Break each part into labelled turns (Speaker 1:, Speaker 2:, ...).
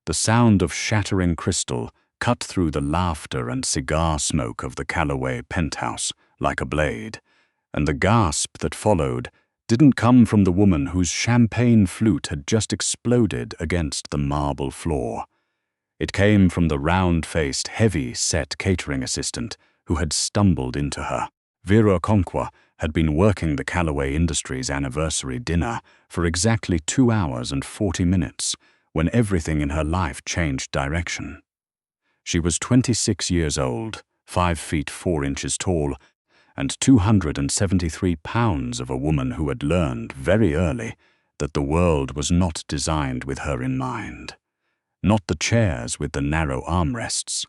Speaker 1: The sound of shattering crystal cut through the laughter and cigar smoke of the Callaway penthouse like a blade, and the gasp that followed didn't come from the woman whose champagne flute had just exploded against the marble floor. It came from the round-faced, heavy-set catering assistant who had stumbled into her. Vera Okonkwo had been working the Callaway Industries anniversary dinner for exactly 2 hours and 40 minutes when everything in her life changed direction. She was 26 years old, 5 feet 4 inches tall, and 273 pounds of a woman who had learned very early that the world was not designed with her in mind. Not the chairs with the narrow armrests,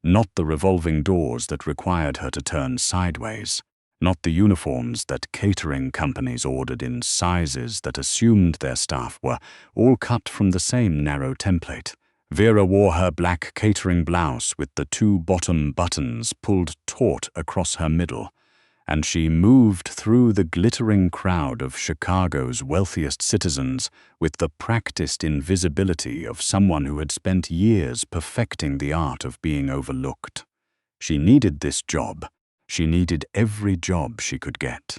Speaker 1: not the revolving doors that required her to turn sideways, not the uniforms that catering companies ordered in sizes that assumed their staff were all cut from the same narrow template. Vera wore her black catering blouse with the 2 bottom buttons pulled taut across her middle, and she moved through the glittering crowd of Chicago's wealthiest citizens with the practiced invisibility of someone who had spent years perfecting the art of being overlooked. She needed this job. She needed every job she could get.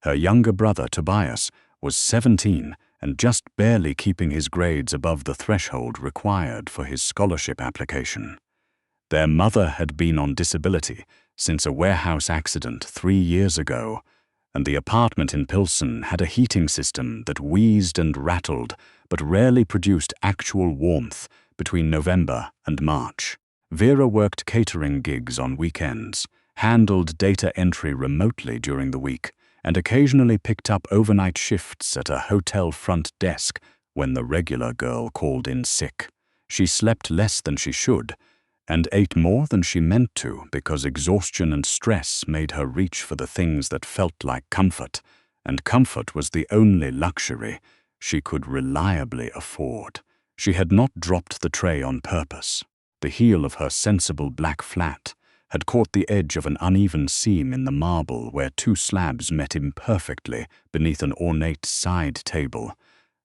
Speaker 1: Her younger brother, Tobias, was 17 and just barely keeping his grades above the threshold required for his scholarship application. Their mother had been on disability since a warehouse accident 3 years ago, and the apartment in Pilsen had a heating system that wheezed and rattled but rarely produced actual warmth between November and March. Vera worked catering gigs on weekends, handled data entry remotely during the week, and occasionally picked up overnight shifts at a hotel front desk when the regular girl called in sick. She slept less than she should, and ate more than she meant to because exhaustion and stress made her reach for the things that felt like comfort, and comfort was the only luxury she could reliably afford. She had not dropped the tray on purpose. The heel of her sensible black flat had caught the edge of an uneven seam in the marble where 2 slabs met imperfectly beneath an ornate side table,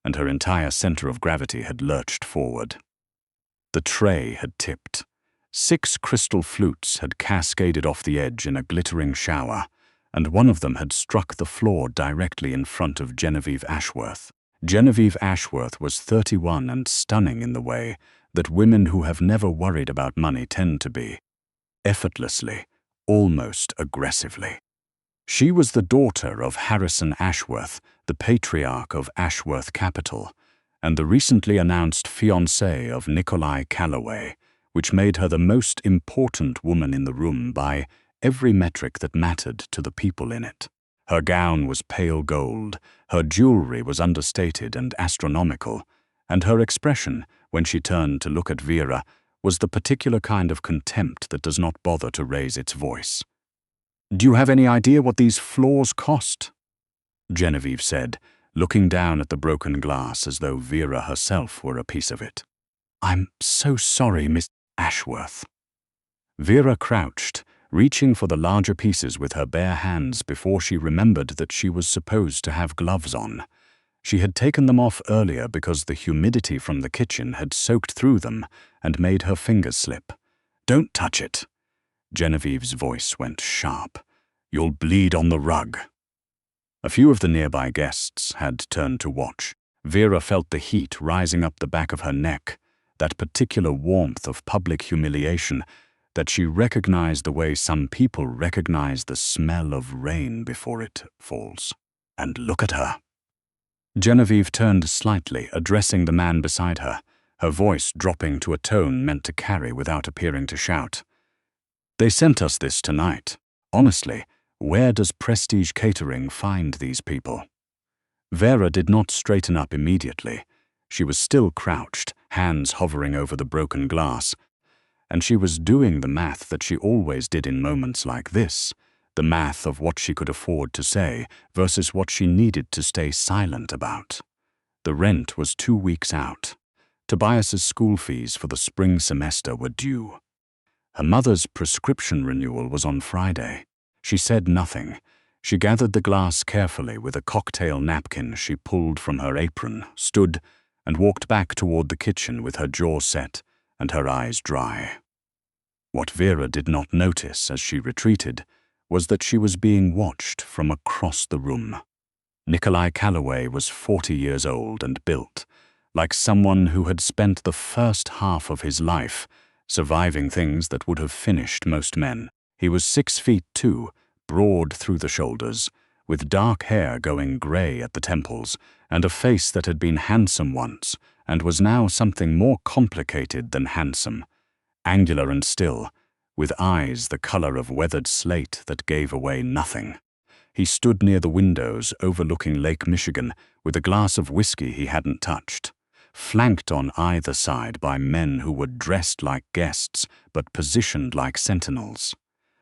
Speaker 1: and her entire center of gravity had lurched forward. The tray had tipped. 6 crystal flutes had cascaded off the edge in a glittering shower, and one of them had struck the floor directly in front of Genevieve Ashworth. Genevieve Ashworth was 31 and stunning in the way that women who have never worried about money tend to be. Effortlessly, almost aggressively. She was the daughter of Harrison Ashworth, the patriarch of Ashworth Capital, and the recently announced fiancée of Nikolai Callaway, which made her the most important woman in the room by every metric that mattered to the people in it. Her gown was pale gold, her jewelry was understated and astronomical, and her expression, when she turned to look at Vera, was the particular kind of contempt that does not bother to raise its voice. "Do you have any idea what these floors cost?" Genevieve said, looking down at the broken glass as though Vera herself were a piece of it. "I'm so sorry, Miss Ashworth." Vera crouched, reaching for the larger pieces with her bare hands before she remembered that she was supposed to have gloves on. She had taken them off earlier because the humidity from the kitchen had soaked through them and made her fingers slip. "Don't touch it." Genevieve's voice went sharp. "You'll bleed on the rug." A few of the nearby guests had turned to watch. Vera felt the heat rising up the back of her neck, that particular warmth of public humiliation that she recognized the way some people recognize the smell of rain before it falls. "And look at her." Genevieve turned slightly, addressing the man beside her, her voice dropping to a tone meant to carry without appearing to shout. "They sent us this tonight. Honestly, where does Prestige Catering find these people?" Vera did not straighten up immediately. She was still crouched, hands hovering over the broken glass, and she was doing the math that she always did in moments like this, the math of what she could afford to say versus what she needed to stay silent about. The rent was 2 weeks out. Tobias's school fees for the spring semester were due. Her mother's prescription renewal was on Friday. She said nothing. She gathered the glass carefully with a cocktail napkin she pulled from her apron, stood, and walked back toward the kitchen with her jaw set and her eyes dry. What Vera did not notice as she retreated was that she was being watched from across the room. Nikolai Calloway was 40 years old and built, like someone who had spent the first half of his life surviving things that would have finished most men. He was 6 feet 2, broad through the shoulders, with dark hair going grey at the temples, and a face that had been handsome once and was now something more complicated than handsome, angular and still, with eyes the color of weathered slate that gave away nothing. He stood near the windows overlooking Lake Michigan with a glass of whiskey he hadn't touched, flanked on either side by men who were dressed like guests but positioned like sentinels.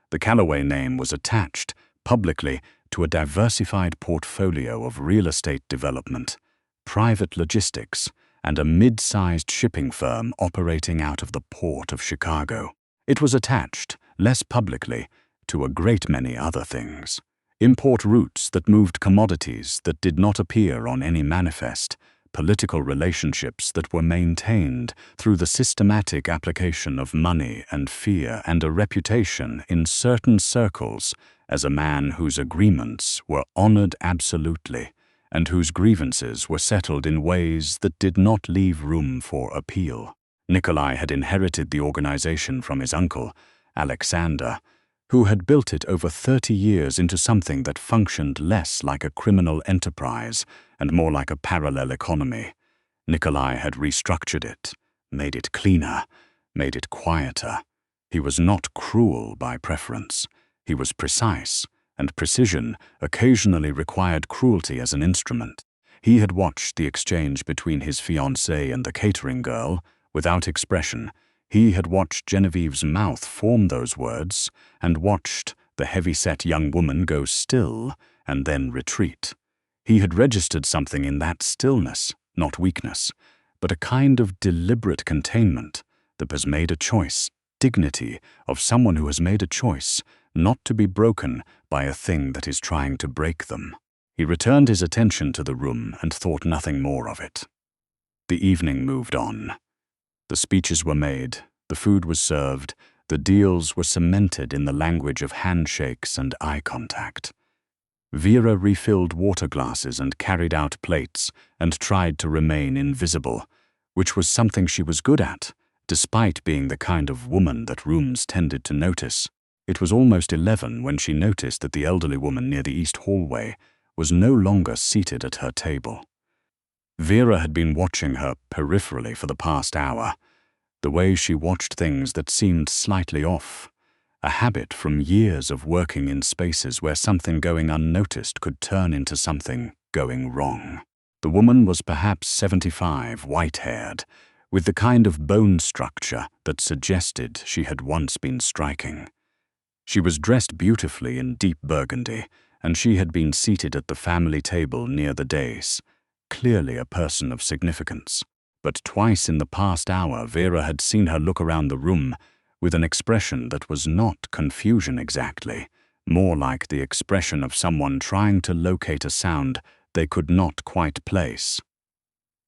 Speaker 1: The Calloway name was attached, publicly, to a diversified portfolio of real estate development, private logistics, and a mid-sized shipping firm operating out of the port of Chicago. It was attached, less publicly, to a great many other things. Import routes that moved commodities that did not appear on any manifest, political relationships that were maintained through the systematic application of money and fear, and a reputation in certain circles as a man whose agreements were honored absolutely and whose grievances were settled in ways that did not leave room for appeal. Nikolai had inherited the organization from his uncle, Alexander, who had built it over 30 years into something that functioned less like a criminal enterprise and more like a parallel economy. Nikolai had restructured it, made it cleaner, made it quieter. He was not cruel by preference. He was precise, and precision occasionally required cruelty as an instrument. He had watched the exchange between his fiancée and the catering girl without expression. He had watched Genevieve's mouth form those words, and watched the heavy-set young woman go still and then retreat. He had registered something in that stillness, not weakness, but a kind of deliberate containment that has made a choice, dignity of someone who has made a choice not to be broken by a thing that is trying to break them. He returned his attention to the room and thought nothing more of it. The evening moved on. The speeches were made, the food was served, the deals were cemented in the language of handshakes and eye contact. Vera refilled water glasses and carried out plates and tried to remain invisible, which was something she was good at, despite being the kind of woman that rooms tended to notice. It was almost 11 when she noticed that the elderly woman near the east hallway was no longer seated at her table. Vera had been watching her peripherally for the past hour, the way she watched things that seemed slightly off, a habit from years of working in spaces where something going unnoticed could turn into something going wrong. The woman was perhaps 75, white-haired, with the kind of bone structure that suggested she had once been striking. She was dressed beautifully in deep burgundy, and she had been seated at the family table near the dais, clearly a person of significance. But twice in the past hour Vera had seen her look around the room with an expression that was not confusion exactly, more like the expression of someone trying to locate a sound they could not quite place.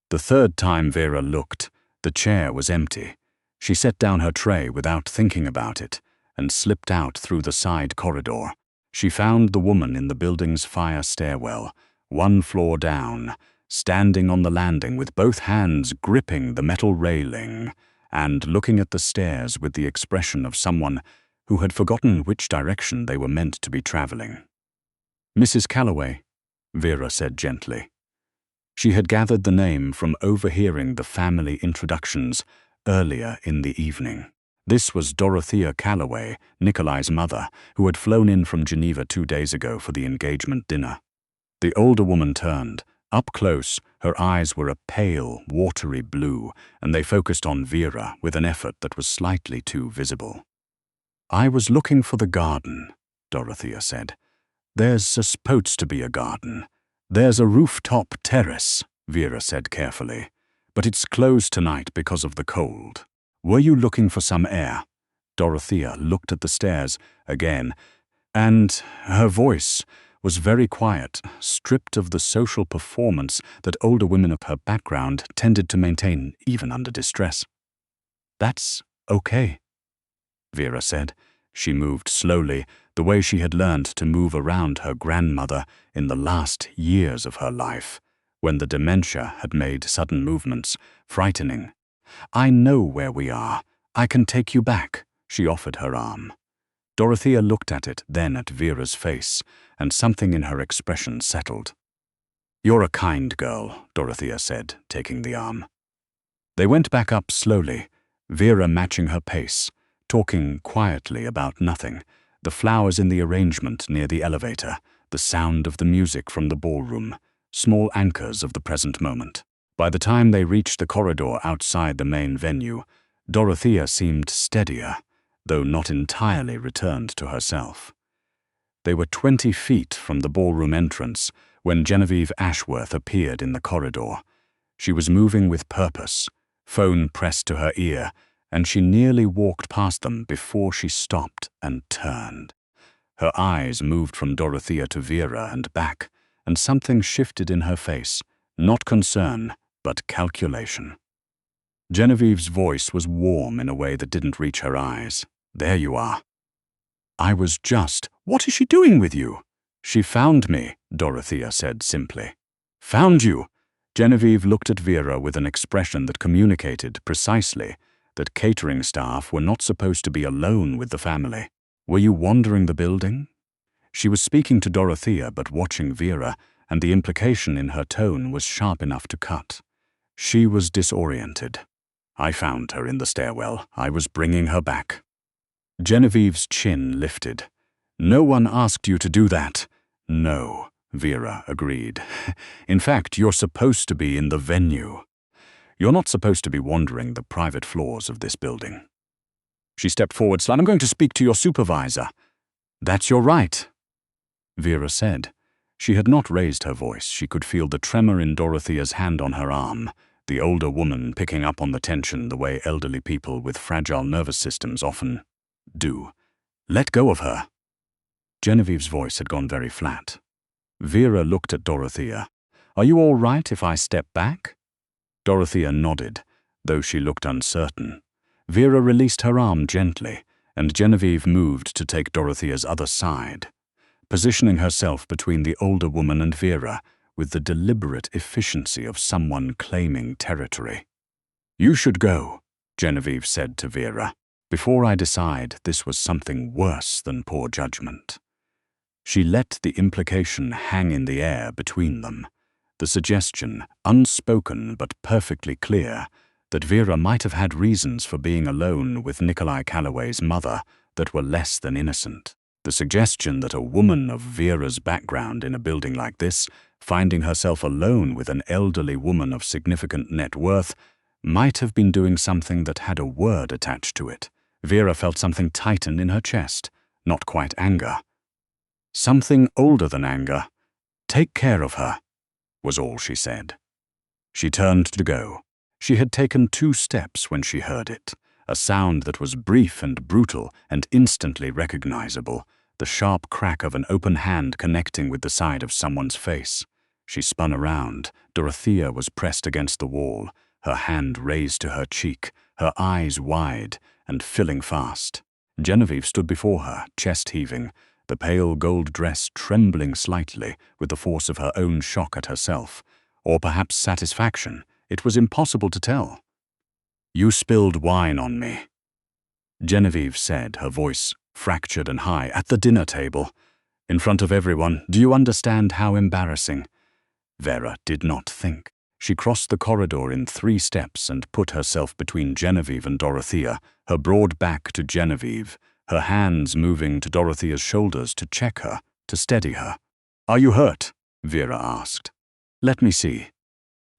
Speaker 1: The third time Vera looked, the chair was empty. She set down her tray without thinking about it and slipped out through the side corridor. She found the woman in the building's fire stairwell, 1 floor down, standing on the landing with both hands gripping the metal railing and looking at the stairs with the expression of someone who had forgotten which direction they were meant to be traveling. "Mrs. Calloway," Vera said gently. She had gathered the name from overhearing the family introductions earlier in the evening. This was Dorothea Calloway, Nikolai's mother, who had flown in from Geneva 2 days ago for the engagement dinner. The older woman turned. Up close, her eyes were a pale, watery blue, and they focused on Vera with an effort that was slightly too visible. "I was looking for the garden," Dorothea said. "There's supposed to be a garden. There's a rooftop terrace," Vera said carefully, "but it's closed tonight because of the cold. Were you looking for some air?" Dorothea looked at the stairs again, and her voice was very quiet, stripped of the social performance that older women of her background tended to maintain even under distress. "That's okay," Vera said. She moved slowly, the way she had learned to move around her grandmother in the last years of her life, when the dementia had made sudden movements frightening. "I know where we are. I can take you back." She offered her arm. Dorothea looked at it, then at Vera's face, and something in her expression settled. "You're a kind girl," Dorothea said, taking the arm. They went back up slowly, Vera matching her pace, talking quietly about nothing, the flowers in the arrangement near the elevator, the sound of the music from the ballroom, small anchors of the present moment. By the time they reached the corridor outside the main venue, Dorothea seemed steadier, though not entirely returned to herself. They were 20 feet from the ballroom entrance when Genevieve Ashworth appeared in the corridor. She was moving with purpose, phone pressed to her ear, and she nearly walked past them before she stopped and turned. Her eyes moved from Dorothea to Vera and back, and something shifted in her face, not concern, but calculation. Genevieve's voice was warm in a way that didn't reach her eyes. "There you are." "I was just—" "What is she doing with you?" "She found me," Dorothea said simply. "Found you?" Genevieve looked at Vera with an expression that communicated precisely that catering staff were not supposed to be alone with the family. "Were you wandering the building?" She was speaking to Dorothea but watching Vera, and the implication in her tone was sharp enough to cut. She was disoriented. "I found her in the stairwell. I was bringing her back." Genevieve's chin lifted. "No one asked you to do that." "No," Vera agreed. "In fact, you're supposed to be in the venue. You're not supposed to be wandering the private floors of this building." She stepped forward slightly. "I'm going to speak to your supervisor." "That's your right," Vera said. She had not raised her voice. She could feel the tremor in Dorothea's hand on her arm, the older woman picking up on the tension the way elderly people with fragile nervous systems often do. "Let go of her." Genevieve's voice had gone very flat. Vera looked at Dorothea. "Are you all right if I step back?" Dorothea nodded, though she looked uncertain. Vera released her arm gently, and Genevieve moved to take Dorothea's other side, positioning herself between the older woman and Vera with the deliberate efficiency of someone claiming territory. "You should go," Genevieve said to Vera, "before I decide this was something worse than poor judgment." She let the implication hang in the air between them, the suggestion, unspoken but perfectly clear, that Vera might have had reasons for being alone with Nikolai Calloway's mother that were less than innocent. The suggestion that a woman of Vera's background in a building like this, finding herself alone with an elderly woman of significant net worth, might have been doing something that had a word attached to it. Vera felt something tighten in her chest, not quite anger. Something older than anger. "Take care of her," was all she said. She turned to go. She had taken 2 steps when she heard it, a sound that was brief and brutal and instantly recognizable, the sharp crack of an open hand connecting with the side of someone's face. She spun around. Dorothea was pressed against the wall, her hand raised to her cheek, her eyes wide and filling fast. Genevieve stood before her, chest heaving, the pale gold dress trembling slightly with the force of her own shock at herself, or perhaps satisfaction. It was impossible to tell. "You spilled wine on me," Genevieve said, her voice fractured and high, "at the dinner table, in front of everyone. Do you understand how embarrassing?" Vera did not think. She crossed the corridor in 3 steps and put herself between Genevieve and Dorothea, her broad back to Genevieve, her hands moving to Dorothea's shoulders to check her, to steady her. "Are you hurt?" Vera asked. "Let me see."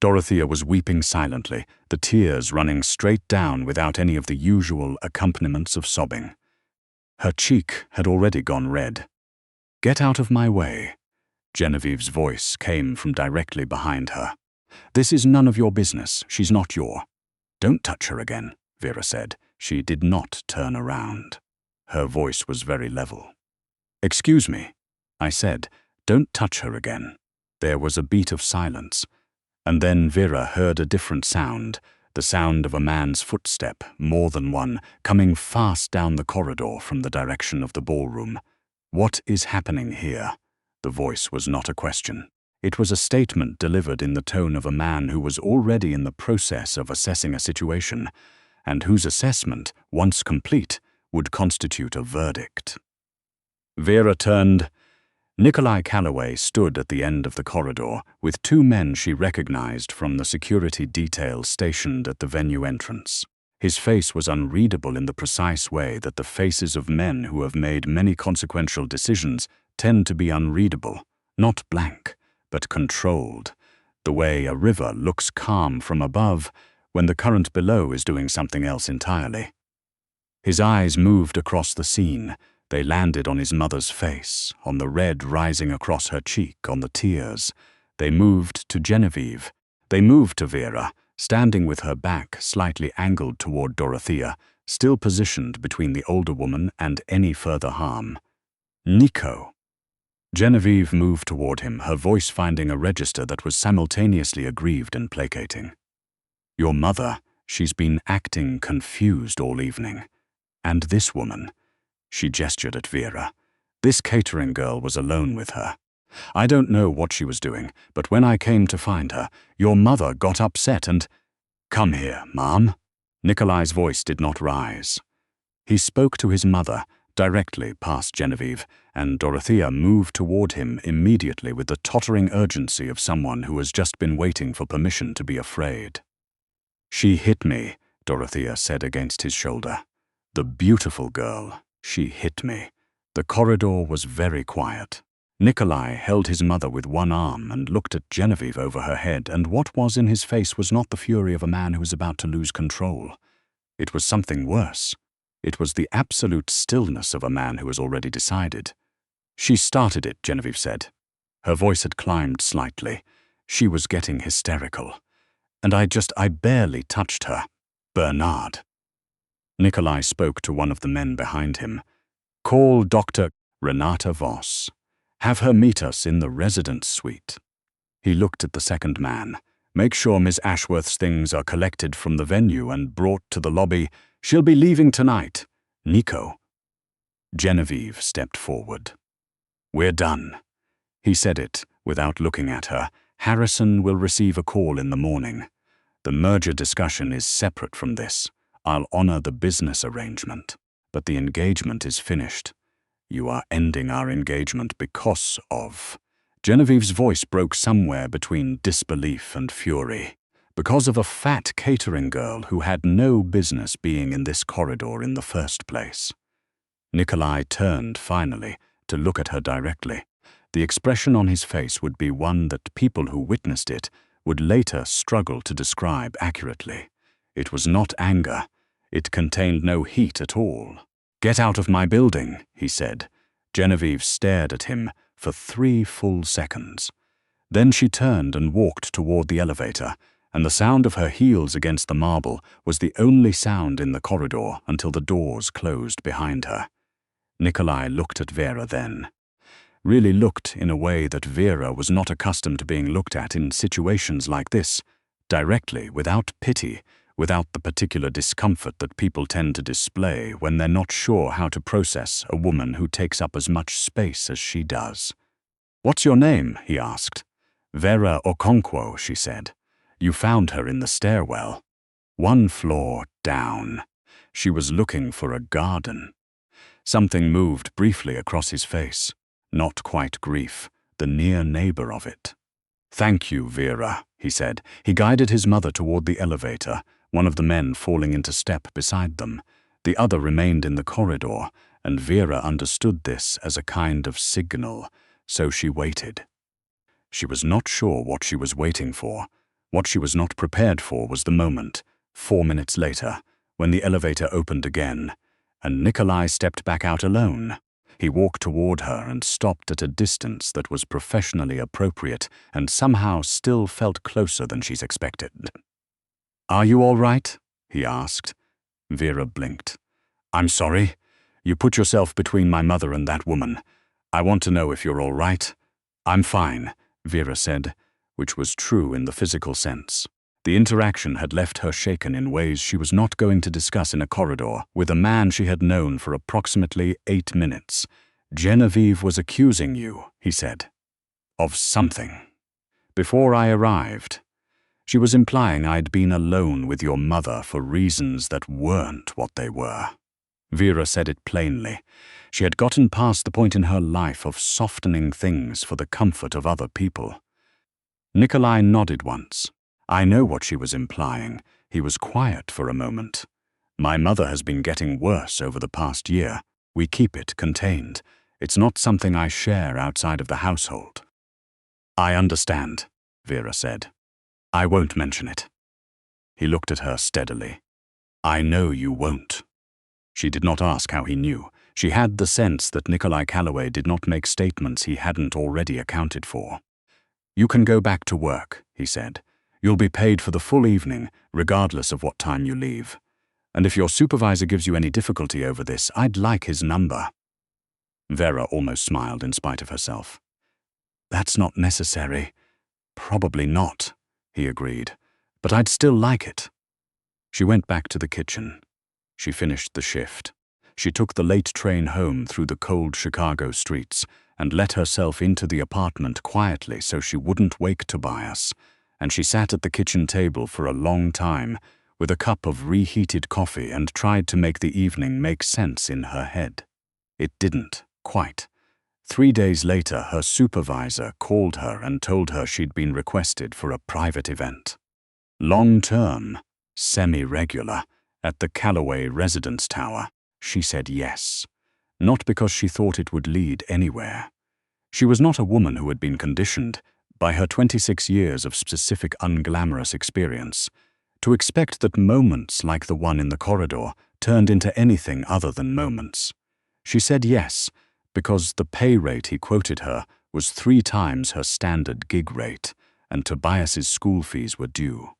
Speaker 1: Dorothea was weeping silently, the tears running straight down without any of the usual accompaniments of sobbing. Her cheek had already gone red. "Get out of my way." Genevieve's voice came from directly behind her. "This is none of your business. She's not your—" "Don't touch her again," Vera said. She did not turn around. Her voice was very level. "Excuse me," I said, "Don't touch her again." There was a beat of silence, and then Vera heard a different sound, the sound of a man's footstep, more than one, coming fast down the corridor from the direction of the ballroom. "What is happening here?" The voice was not a question. It was a statement delivered in the tone of a man who was already in the process of assessing a situation, and whose assessment, once complete, would constitute a verdict. Vera turned. Nikolai Calloway stood at the end of the corridor with two men she recognized from the security detail stationed at the venue entrance. His face was unreadable in the precise way that the faces of men who have made many consequential decisions tend to be unreadable, not blank, but controlled, the way a river looks calm from above when the current below is doing something else entirely. His eyes moved across the scene. They landed on his mother's face, on the red rising across her cheek, on the tears. They moved to Genevieve. They moved to Vera, standing with her back slightly angled toward Dorothea, still positioned between the older woman and any further harm. "Nico." Genevieve moved toward him, her voice finding a register that was simultaneously aggrieved and placating. "Your mother, she's been acting confused all evening. And this woman," she gestured at Vera, "this catering girl was alone with her. I don't know what she was doing, but when I came to find her, your mother got upset and—" "Come here, Mom." Nikolai's voice did not rise. He spoke to his mother, directly past Genevieve, and Dorothea moved toward him immediately with the tottering urgency of someone who has just been waiting for permission to be afraid. "She hit me," Dorothea said against his shoulder. "The beautiful girl. She hit me." The corridor was very quiet. Nikolai held his mother with one arm and looked at Genevieve over her head, and what was in his face was not the fury of a man who is about to lose control. It was something worse. It was the absolute stillness of a man who has already decided. "She started it," Genevieve said. Her voice had climbed slightly. She was getting hysterical. "And I barely touched her. Bernard." Nikolai spoke to one of the men behind him. "Call Dr. Renata Voss. Have her meet us in the residence suite." He looked at the second man. "Make sure Miss Ashworth's things are collected from the venue and brought to the lobby. She'll be leaving tonight. Nico." Genevieve stepped forward. "We're done." He said it without looking at her. "Harrison will receive a call in the morning. The merger discussion is separate from this. I'll honor the business arrangement, but the engagement is finished. You are ending our engagement because of—" Genevieve's voice broke somewhere between disbelief and fury. "Because of a fat catering girl who had no business being in this corridor in the first place." Nikolai turned, finally, to look at her directly. The expression on his face would be one that people who witnessed it would later struggle to describe accurately. It was not anger. It contained no heat at all. "Get out of my building," he said. Genevieve stared at him for 3 full seconds. Then she turned and walked toward the elevator, and the sound of her heels against the marble was the only sound in the corridor until the doors closed behind her. Nikolai looked at Vera then. Really looked in a way that Vera was not accustomed to being looked at in situations like this, directly, without pity, without the particular discomfort that people tend to display when they're not sure how to process a woman who takes up as much space as she does. "What's your name?" he asked. "Vera Okonkwo," she said. "You found her in the stairwell. 1 floor down. She was looking for a garden." Something moved briefly across his face. Not quite grief, the near neighbor of it. "Thank you, Vera," he said. He guided his mother toward the elevator, one of the men falling into step beside them. The other remained in the corridor, and Vera understood this as a kind of signal, so she waited. She was not sure what she was waiting for. What she was not prepared for was the moment, 4 minutes later, when the elevator opened again, and Nikolai stepped back out alone. He walked toward her and stopped at a distance that was professionally appropriate and somehow still felt closer than she's expected. "Are you all right?" he asked. Vera blinked. "I'm sorry. You put yourself between my mother and that woman. I want to know if you're all right. "I'm fine," Vera said, which was true in the physical sense. The interaction had left her shaken in ways she was not going to discuss in a corridor with a man she had known for approximately 8 minutes. "Genevieve was accusing you," he said, "of something. Before I arrived. She was implying I'd been alone with your mother for reasons that weren't what they were." Vera said it plainly. She had gotten past the point in her life of softening things for the comfort of other people. Nikolai nodded once. "I know what she was implying." He was quiet for a moment. "My mother has been getting worse over the past year. We keep it contained. It's not something I share outside of the household." "I understand," Vera said. "I won't mention it." He looked at her steadily. "I know you won't." She did not ask how he knew. She had the sense that Nikolai Calloway did not make statements he hadn't already accounted for. "You can go back to work," he said. "You'll be paid for the full evening, regardless of what time you leave. And if your supervisor gives you any difficulty over this, I'd like his number." Vera almost smiled in spite of herself. "That's not necessary." "Probably not," he agreed, "but I'd still like it." She went back to the kitchen. She finished the shift. She took the late train home through the cold Chicago streets and let herself into the apartment quietly so she wouldn't wake Tobias, and she sat at the kitchen table for a long time with a cup of reheated coffee and tried to make the evening make sense in her head. It didn't, quite. 3 days later, her supervisor called her and told her she'd been requested for a private event. Long-term, semi-regular, at the Calloway Residence Tower. She said yes, not because she thought it would lead anywhere. She was not a woman who had been conditioned, by her 26 years of specific unglamorous experience, to expect that moments like the one in the corridor turned into anything other than moments. She said yes, because the pay rate he quoted her was 3 times her standard gig rate, and Tobias's school fees were due.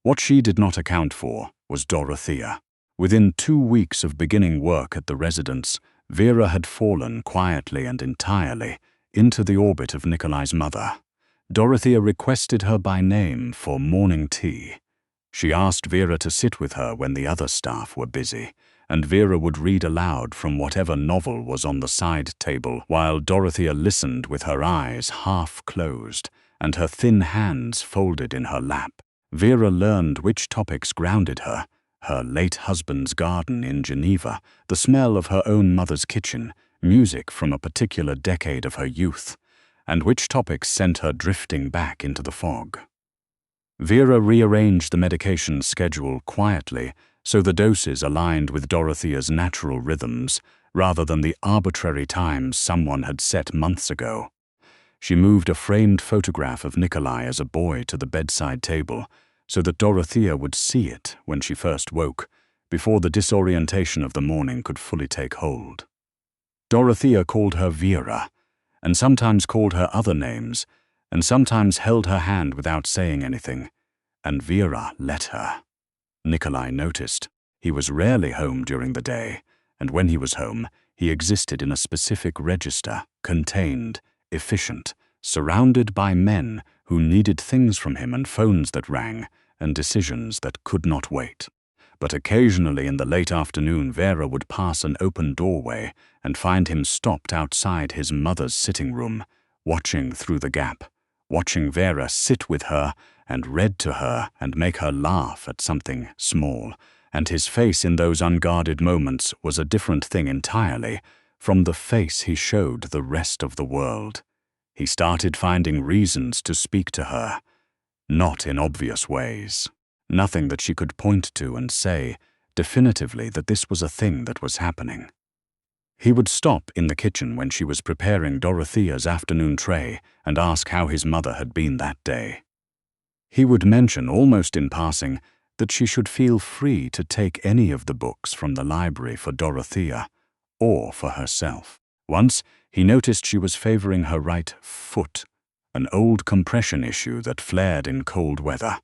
Speaker 1: What she did not account for was Dorothea. Within 2 weeks of beginning work at the residence, Vera had fallen quietly and entirely into the orbit of Nikolai's mother. Dorothea requested her by name for morning tea. She asked Vera to sit with her when the other staff were busy, and Vera would read aloud from whatever novel was on the side table while Dorothea listened with her eyes half closed and her thin hands folded in her lap. Vera learned which topics grounded her: her late husband's garden in Geneva, the smell of her own mother's kitchen, music from a particular decade of her youth, and which topics sent her drifting back into the fog. Vera rearranged the medication schedule quietly so the doses aligned with Dorothea's natural rhythms rather than the arbitrary times someone had set months ago. She moved a framed photograph of Nikolai as a boy to the bedside table so that Dorothea would see it when she first woke, before the disorientation of the morning could fully take hold. Dorothea called her Vera, and sometimes called her other names, and sometimes held her hand without saying anything, and Vera let her. Nikolai noticed. He was rarely home during the day, and when he was home, he existed in a specific register, contained, efficient, surrounded by men who needed things from him and phones that rang, and decisions that could not wait. But occasionally in the late afternoon, Vera would pass an open doorway and find him stopped outside his mother's sitting room, watching through the gap, watching Vera sit with her and read to her and make her laugh at something small, and his face in those unguarded moments was a different thing entirely from the face he showed the rest of the world. He started finding reasons to speak to her, not in obvious ways. Nothing that she could point to and say definitively that this was a thing that was happening. He would stop in the kitchen when she was preparing Dorothea's afternoon tray and ask how his mother had been that day. He would mention, almost in passing, that she should feel free to take any of the books from the library for Dorothea, or for herself. Once, he noticed she was favoring her right foot, an old compression issue that flared in cold weather.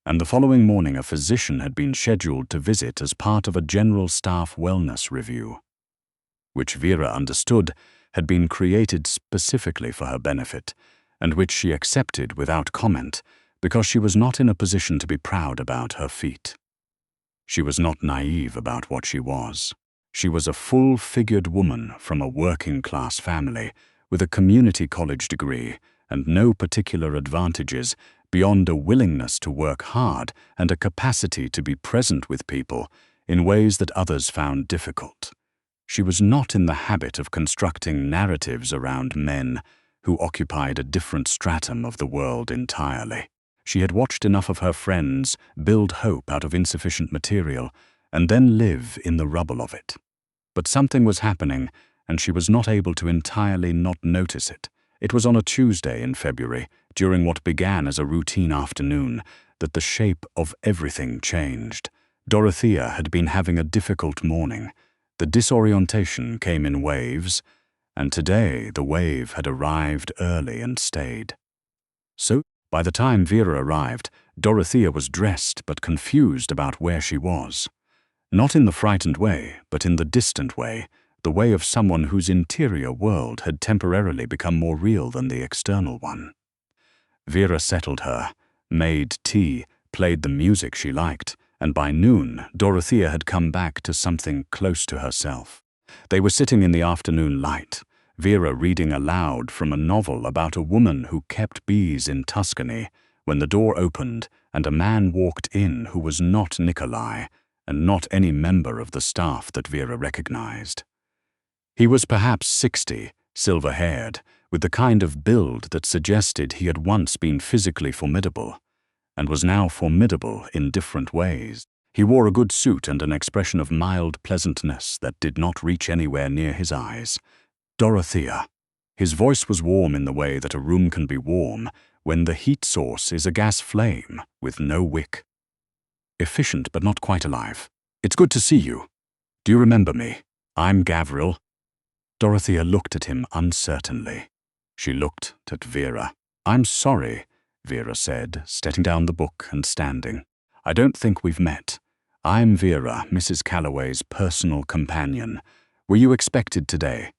Speaker 1: And the following morning a physician had been scheduled to visit as part of a general staff wellness review, which Vera understood had been created specifically for her benefit, and which she accepted without comment because she was not in a position to be proud about her feat. She was not naive about what she was. She was a full-figured woman from a working-class family with a community college degree and no particular advantages beyond a willingness to work hard and a capacity to be present with people in ways that others found difficult. She was not in the habit of constructing narratives around men who occupied a different stratum of the world entirely. She had watched enough of her friends build hope out of insufficient material and then live in the rubble of it. But something was happening, and she was not able to entirely not notice it. It was on a Tuesday in February, during what began as a routine afternoon, that the shape of everything changed. Dorothea had been having a difficult morning. The disorientation came in waves, and today the wave had arrived early and stayed. So, by the time Vera arrived, Dorothea was dressed but confused about where she was. Not in the frightened way, but in the distant way, the way of someone whose interior world had temporarily become more real than the external one. Vera settled her, made tea, played the music she liked, and by noon, Dorothea had come back to something close to herself. They were sitting in the afternoon light, Vera reading aloud from a novel about a woman who kept bees in Tuscany, when the door opened and a man walked in who was not Nikolai and not any member of the staff that Vera recognized. He was perhaps 60, silver-haired, with the kind of build that suggested he had once been physically formidable, and was now formidable in different ways. He wore a good suit and an expression of mild pleasantness that did not reach anywhere near his eyes. Dorothea. His voice was warm in the way that a room can be warm when the heat source is a gas flame with no wick. Efficient but not quite alive. It's good to see you. Do you remember me? I'm Gavril. Dorothea looked at him uncertainly. She looked at Vera. I'm sorry, Vera said, setting down the book and standing. I don't think we've met. I'm Vera, Mrs. Calloway's personal companion. Were you expected today?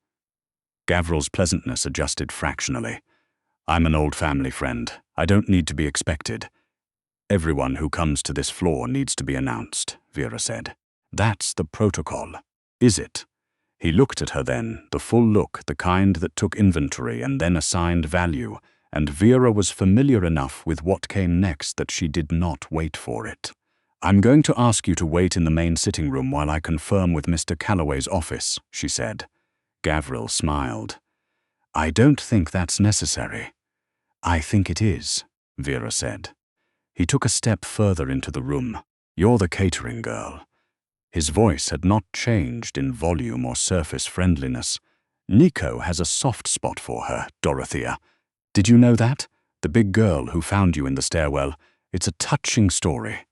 Speaker 1: Gavril's pleasantness adjusted fractionally. I'm an old family friend. I don't need to be expected. Everyone who comes to this floor needs to be announced, Vera said. That's the protocol. Is it? He looked at her then, the full look, the kind that took inventory and then assigned value, and Vera was familiar enough with what came next that she did not wait for it. I'm going to ask you to wait in the main sitting room while I confirm with Mr. Calloway's office, she said. Gavril smiled. I don't think that's necessary. I think it is, Vera said. He took a step further into the room. You're the catering girl. His voice had not changed in volume or surface friendliness. Nico has a soft spot for her, Dorothea. Did you know that? The big girl who found you in the stairwell. It's a touching story.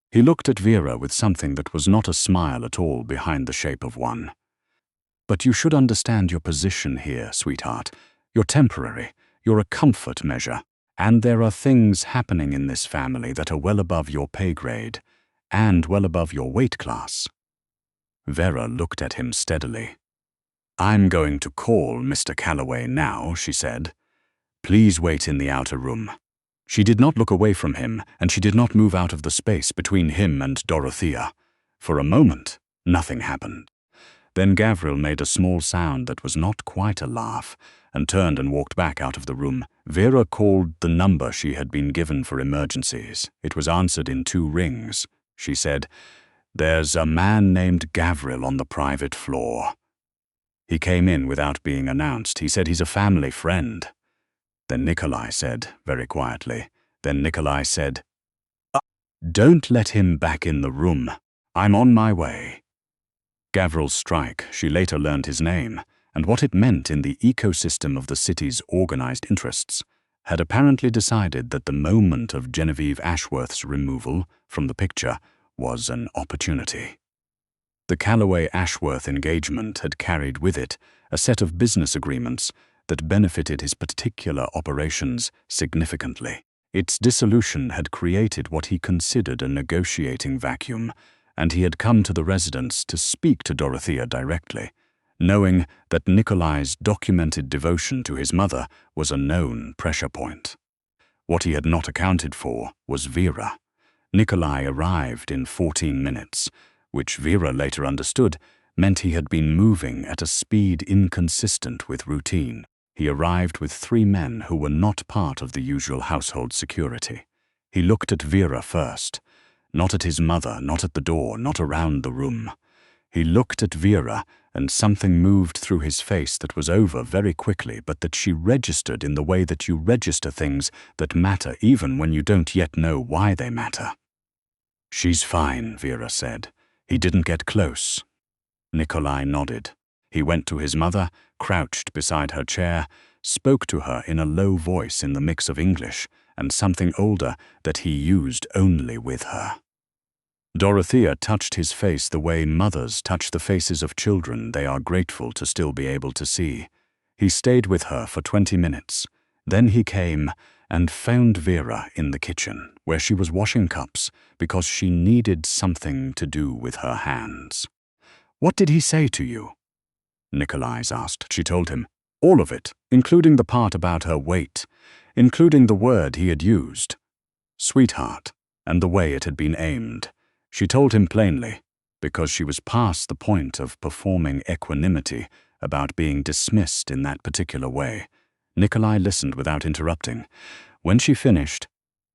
Speaker 1: He looked at Vera with something that was not a smile at all behind the shape of one. But you should understand your position here, sweetheart. You're temporary. You're a comfort measure. And there are things happening in this family that are well above your pay grade, and well above your weight class. Vera looked at him steadily. I'm going to call Mr. Calloway now, she said. Please wait in the outer room. She did not look away from him, and she did not move out of the space between him and Dorothea. For a moment, nothing happened. Then Gavril made a small sound that was not quite a laugh, and turned and walked back out of the room. Vera called the number she had been given for emergencies. It was answered in 2 rings. She said, There's a man named Gavril on the private floor. He came in without being announced. He said he's a family friend. Then Nikolai said, very quietly. Nikolai said, Don't let him back in the room. I'm on my way. Gavril's strike, she later learned his name, and what it meant in the ecosystem of the city's organized interests, had apparently decided that the moment of Genevieve Ashworth's removal from the picture was an opportunity. The Calloway-Ashworth engagement had carried with it a set of business agreements that benefited his particular operations significantly. Its dissolution had created what he considered a negotiating vacuum, and he had come to the residence to speak to Dorothea directly, knowing that Nikolai's documented devotion to his mother was a known pressure point. What he had not accounted for was Vera. Nikolai arrived in 14 minutes, which Vera later understood meant he had been moving at a speed inconsistent with routine. He arrived with 3 men who were not part of the usual household security. He looked at Vera first, not at his mother, not at the door, not around the room. He looked at Vera, and something moved through his face that was over very quickly, but that she registered in the way that you register things that matter even when you don't yet know why they matter. "She's fine," Vera said. "He didn't get close." Nikolai nodded. He went to his mother, crouched beside her chair, spoke to her in a low voice in the mix of English and something older that he used only with her. Dorothea touched his face the way mothers touch the faces of children they are grateful to still be able to see. He stayed with her for 20 minutes. Then he came and found Vera in the kitchen, where she was washing cups because she needed something to do with her hands. "What did he say to you?" Nikolai asked. She told him. All of it, including the part about her weight, including the word he had used. Sweetheart, and the way it had been aimed. She told him plainly, because she was past the point of performing equanimity about being dismissed in that particular way. Nikolai listened without interrupting. When she finished,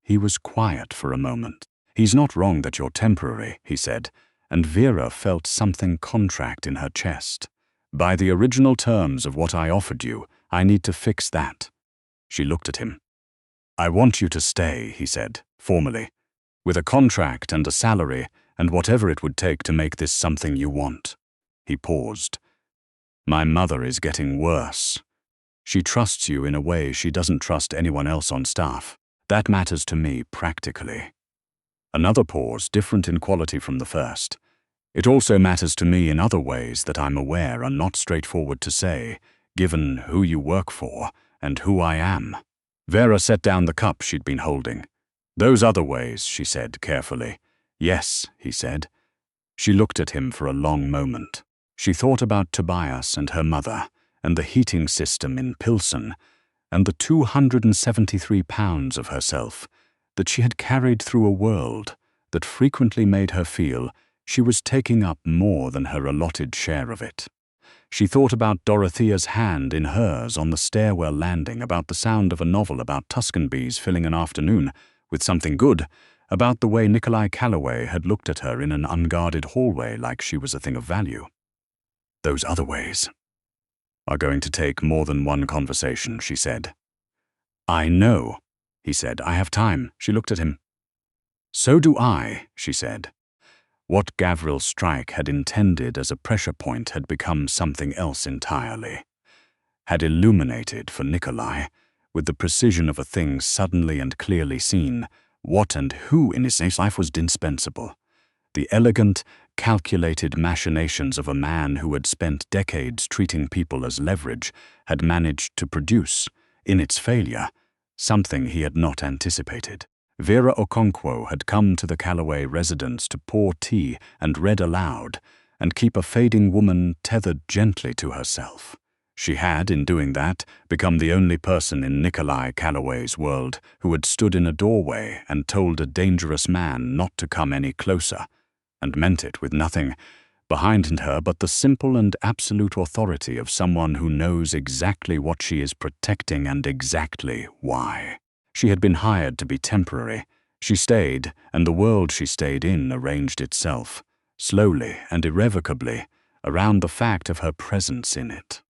Speaker 1: he was quiet for a moment. "He's not wrong that you're temporary," he said, and Vera felt something contract in her chest. "By the original terms of what I offered you, I need to fix that." She looked at him. "I want you to stay," he said, formally, "with a contract and a salary and whatever it would take to make this something you want." He paused. "My mother is getting worse. She trusts you in a way she doesn't trust anyone else on staff. That matters to me practically." Another pause, different in quality from the first. "It also matters to me in other ways that I'm aware are not straightforward to say, given who you work for and who I am." Vera set down the cup she'd been holding. "Those other ways," she said carefully. "Yes," he said. She looked at him for a long moment. She thought about Tobias and her mother, and the heating system in Pilsen, and the 273 pounds of herself that she had carried through a world that frequently made her feel she was taking up more than her allotted share of it. She thought about Dorothea's hand in hers on the stairwell landing, about the sound of a novel about Tuscan bees filling an afternoon with something good, about the way Nikolai Calloway had looked at her in an unguarded hallway like she was a thing of value. "Those other ways are going to take more than one conversation," she said. "I know," he said. "I have time." She looked at him. "So do I," she said. What Gavril's strike had intended as a pressure point had become something else entirely. Had illuminated for Nikolai, with the precision of a thing suddenly and clearly seen, what and who in his life was indispensable. The elegant, calculated machinations of a man who had spent decades treating people as leverage had managed to produce, in its failure, something he had not anticipated. Vera Okonkwo had come to the Calloway residence to pour tea and read aloud and keep a fading woman tethered gently to herself. She had, in doing that, become the only person in Nikolai Calloway's world who had stood in a doorway and told a dangerous man not to come any closer, and meant it with nothing behind her but the simple and absolute authority of someone who knows exactly what she is protecting and exactly why. She had been hired to be temporary. She stayed, and the world she stayed in arranged itself, slowly and irrevocably, around the fact of her presence in it.